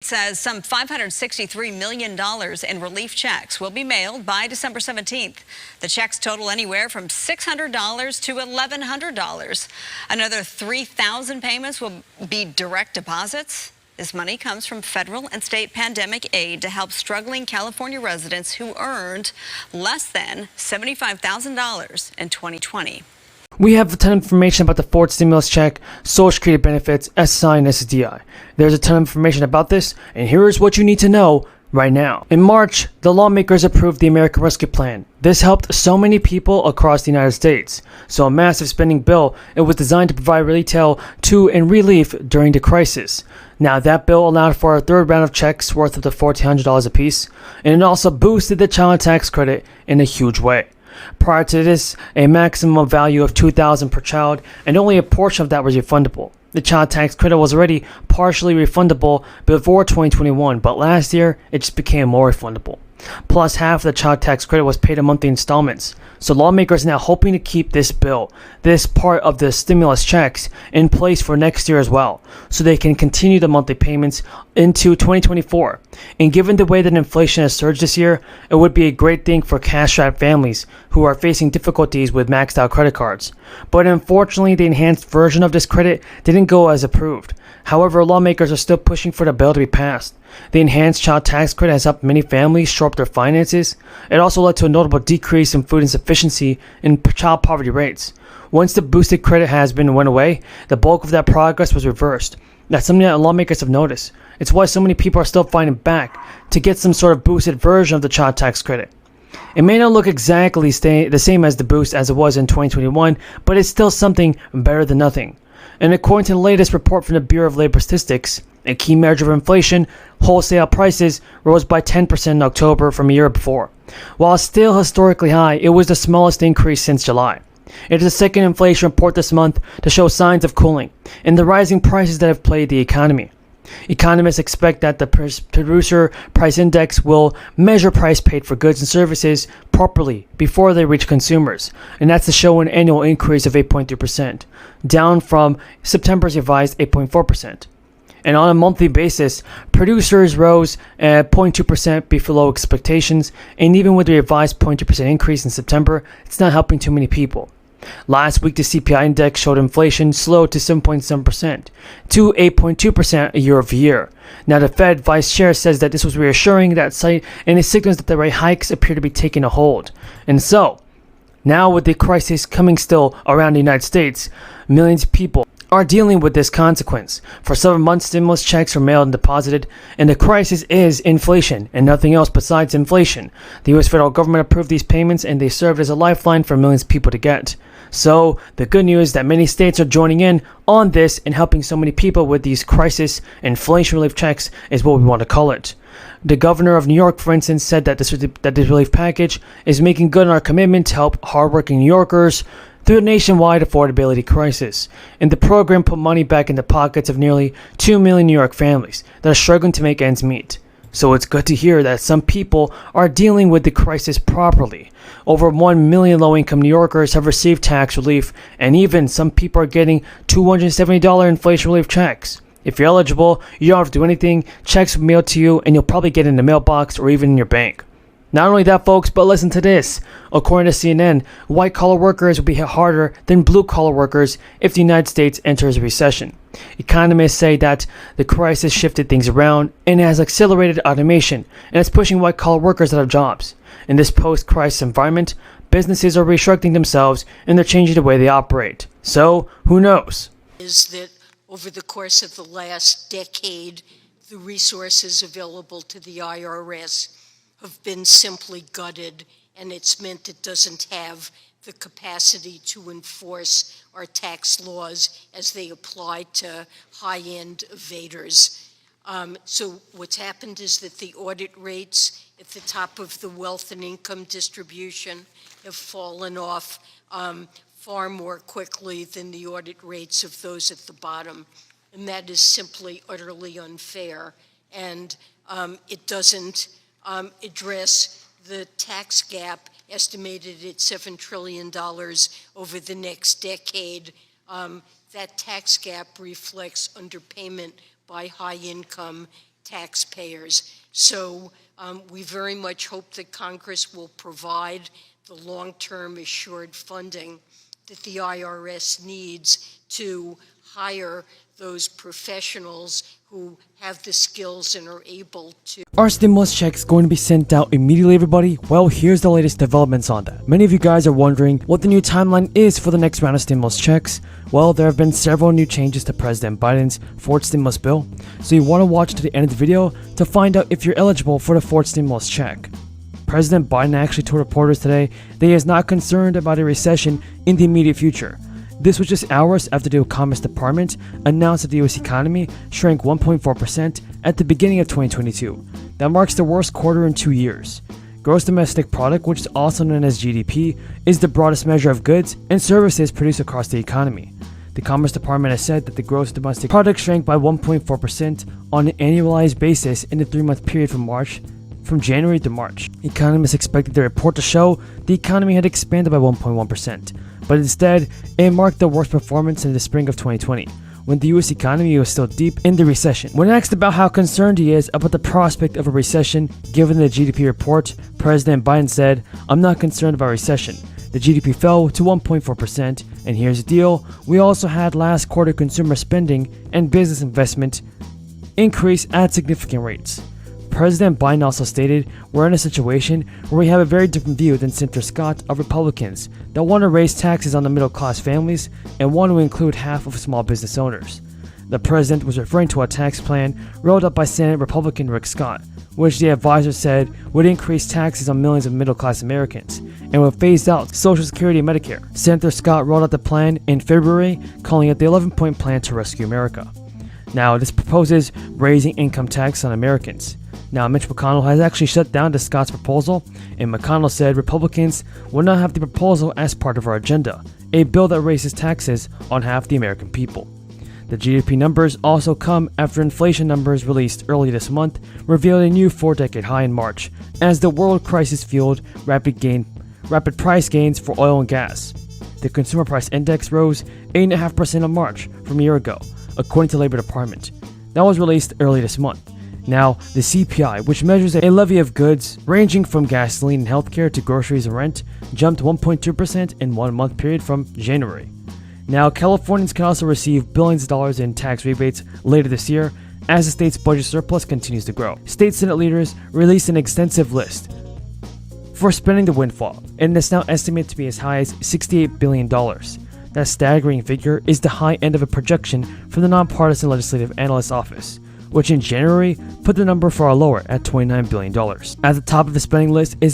Says some $563 million in relief checks will be mailed by December 17th. The checks total anywhere from $600 to $1,100. Another 3,000 payments will be direct deposits. This money comes from federal and state pandemic aid to help struggling California residents who earned less than $75,000 in 2020. We have a ton of information about the Ford stimulus check, Social Security benefits, SSI, and SSDI. There's a ton of information about this, and here's what you need to know right now. In March, the lawmakers approved the American Rescue Plan. This helped so many people across the United States. So a massive spending bill, it was designed to provide retail to and relief during the crisis. Now that bill allowed for a third round of checks worth up to $1,400 apiece, and it also boosted the child tax credit in a huge way. Prior to this, a maximum value of $2,000 per child, and only a portion of that was refundable. The child tax credit was already partially refundable before 2021, but last year it just became more refundable. Plus, half of the child tax credit was paid in monthly installments. So lawmakers are now hoping to keep this bill, this part of the stimulus checks, in place for next year as well, so they can continue the monthly payments into 2024. And given the way that inflation has surged this year, it would be a great thing for cash-strapped families who are facing difficulties with maxed-out credit cards. But unfortunately, the enhanced version of this credit didn't go as approved. However, lawmakers are still pushing for the bill to be passed. The enhanced child tax credit has helped many families shore up their finances. It also led to a notable decrease in food insufficiency and child poverty rates. Once the boosted credit went away, the bulk of that progress was reversed. That's something that lawmakers have noticed. It's why so many people are still fighting back to get some sort of boosted version of the child tax credit. It may not look exactly the same as the boost as it was in 2021, but it's still something better than nothing. And according to the latest report from the Bureau of Labor Statistics, a key measure of inflation, wholesale prices rose by 10% in October from a year before. While still historically high, it was the smallest increase since July. It is the second inflation report this month to show signs of cooling and the rising prices that have plagued the economy. Economists expect that the producer price index will measure price paid for goods and services properly before they reach consumers, and that's to show an annual increase of 8.3%, down from September's revised 8.4%. And on a monthly basis, producers rose 0.2% below expectations, and even with the revised 0.2% increase in September, it's not helping too many people. Last week, the CPI index showed inflation slowed to 7.7% to 8.2% year over year. Now, the Fed vice chair says that this was reassuring that sight, and it signals that the rate hikes appear to be taking a hold. And so, now with the crisis coming still around the United States, millions of people are dealing with this consequence. For several months, stimulus checks were mailed and deposited, and the crisis is inflation and nothing else besides inflation. The U.S. federal government approved these payments, and they served as a lifeline for millions of people to get. So, the good news is that many states are joining in on this and helping so many people with these crisis inflation relief checks is what we want to call it. The governor of New York, for instance, said that this relief package is making good on our commitment to help hardworking New Yorkers through a nationwide affordability crisis. And the program put money back in the pockets of nearly 2 million New York families that are struggling to make ends meet. So it's good to hear that some people are dealing with the crisis properly. Over 1 million low-income New Yorkers have received tax relief, and even some people are getting $270 inflation relief checks. If you're eligible, you don't have to do anything. Checks will be mailed to you, and you'll probably get it in the mailbox or even in your bank. Not only that, folks, but listen to this. According to CNN, white-collar workers will be hit harder than blue-collar workers if the United States enters a recession. Economists say that the crisis shifted things around and has accelerated automation, and it's pushing white-collar workers out of jobs. In this post-crisis environment, businesses are restructuring themselves and they're changing the way they operate. So, who knows? Is that over the course of the last decade, the resources available to the IRS have been simply gutted, and it's meant it doesn't have the capacity to enforce our tax laws as they apply to high-end evaders. So what's happened is that the audit rates at the top of the wealth and income distribution have fallen off far more quickly than the audit rates of those at the bottom. And that is simply utterly unfair, and it doesn't address the tax gap estimated at $7 trillion over the next decade. That tax gap reflects underpayment by high-income taxpayers. So we very much hope that Congress will provide the long-term assured funding that the IRS needs to hire those professionals who have the skills and are able to. Are stimulus checks going to be sent out immediately, everybody? Well, here's the latest developments on that. Many of you guys are wondering what the new timeline is for the next round of stimulus checks. Well, there have been several new changes to President Biden's fourth stimulus bill, so you want to watch to the end of the video to find out if you're eligible for the fourth stimulus check. President Biden actually told reporters today that he is not concerned about a recession in the immediate future. This was just hours after the Commerce Department announced that the US economy shrank 1.4% at the beginning of 2022. That marks the worst quarter in 2 years. Gross domestic product, which is also known as GDP, is the broadest measure of goods and services produced across the economy. The Commerce Department has said that the gross domestic product shrank by 1.4% on an annualized basis in the 3-month period from January to March. Economists expected the report to show the economy had expanded by 1.1%, but instead, it marked the worst performance in the spring of 2020, when the US economy was still deep in the recession. When asked about how concerned he is about the prospect of a recession given the GDP report, President Biden said, "I'm not concerned about recession. The GDP fell to 1.4%, and here's the deal, we also had last quarter consumer spending and business investment increase at significant rates." President Biden also stated, "We're in a situation where we have a very different view than Senator Scott of Republicans that want to raise taxes on the middle-class families and want to include half of small business owners." The president was referring to a tax plan rolled up by Senate Republican Rick Scott, which the advisor said would increase taxes on millions of middle-class Americans and would phase out Social Security and Medicare. Senator Scott rolled out the plan in February, calling it the 11-point plan to rescue America. Now, this proposes raising income tax on Americans. Now, Mitch McConnell has actually shut down the Scott's proposal, and McConnell said Republicans will not have the proposal as part of our agenda, a bill that raises taxes on half the American people. The GDP numbers also come after inflation numbers released early this month revealed a new 4-decade high in March, as the world crisis fueled rapid price gains for oil and gas. The Consumer Price Index rose 8.5% in March from a year ago, according to the Labor Department. That was released early this month. Now, the CPI, which measures a levy of goods ranging from gasoline and healthcare to groceries and rent, jumped 1.2% in 1 month period from January. Now, Californians can also receive billions of dollars in tax rebates later this year as the state's budget surplus continues to grow. State Senate leaders released an extensive list for spending the windfall, and it's now estimated to be as high as $68 billion. That staggering figure is the high end of a projection from the nonpartisan Legislative Analyst Office, which in January put the number far lower at $29 billion. At the top of the spending list is